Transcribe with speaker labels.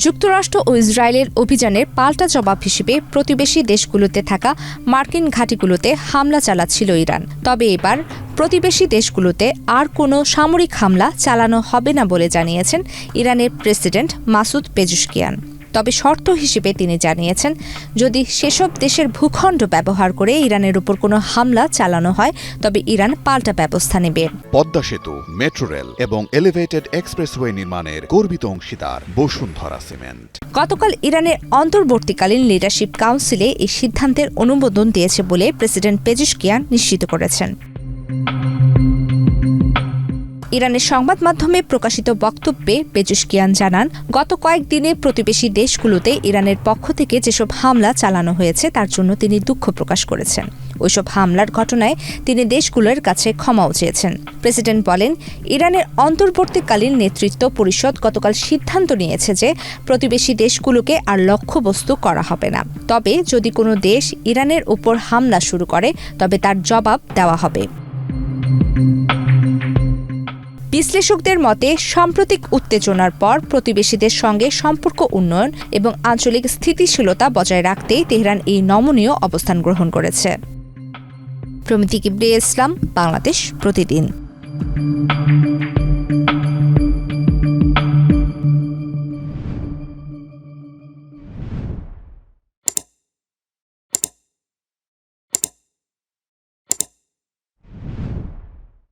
Speaker 1: যুক্তরাষ্ট্র ও ইসরায়েলের অভিযানের পাল্টা জবাব হিসেবে প্রতিবেশী দেশগুলোতে থাকা মার্কিন ঘাঁটিগুলোতে হামলা চালাচ্ছিল ইরান। তবে এবার প্রতিবেশী দেশগুলোতে আর কোনো সামরিক হামলা চালানো হবে না বলে জানিয়েছেন ইরানের প্রেসিডেন্ট মাসুদ পেজেশকিয়ান। তবে শর্ত হিসেবে তিনি জানিয়েছেন, যদি সেসব দেশের ভূখণ্ড ব্যবহার করে ইরানের উপর কোনো হামলা চালানো হয় তবে ইরান পাল্টা ব্যবস্থা নেবে।
Speaker 2: পদ্মা সেতু, মেট্রো রেল এবং এলিভেটেড এক্সপ্রেসওয়ে নির্মাণের গর্বিত অংশীদার বসুন্ধরা সিমেন্ট।
Speaker 1: গতকাল ইরানের অন্তর্বর্তীকালীন লিডারশিপ কাউন্সিলে এই সিদ্ধান্তের অনুমোদন দিয়েছে বলে প্রেসিডেন্ট পেজেশকিয়ান নিশ্চিত করেছেন। ইরানের সংবাদ মাধ্যমে প্রকাশিত বক্তব্যে পেজেশকিয়ান জানান, গত কয়েকদিনে প্রতিবেশী দেশগুলোতে ইরানের পক্ষ থেকে যেসব হামলা চালানো হয়েছে তার জন্য তিনি দুঃখ প্রকাশ করেছেন। ওইসব হামলার ঘটনায় তিনি দেশগুলোর কাছে ক্ষমাও চেয়েছেন। প্রেসিডেন্ট বলেন, ইরানের অন্তর্বর্তীকালীন নেতৃত্ব পরিষদ গতকাল সিদ্ধান্ত নিয়েছে যে প্রতিবেশী দেশগুলোকে আর লক্ষ্যবস্তু করা হবে না। তবে যদি কোনো দেশ ইরানের উপর হামলা শুরু করে তবে তার জবাব দেওয়া হবে। বিশ্লেষকদের মতে, সাম্প্রতিক উত্তেজনার পর প্রতিবেশীদের সঙ্গে সম্পর্ক উন্নয়ন এবং আঞ্চলিক স্থিতিশীলতা বজায় রাখতেই তেহরান এই নমনীয় অবস্থান গ্রহণ করেছে। প্রমিতি কিবরিয়া ইসলাম, বাংলাদেশ প্রতিদিন।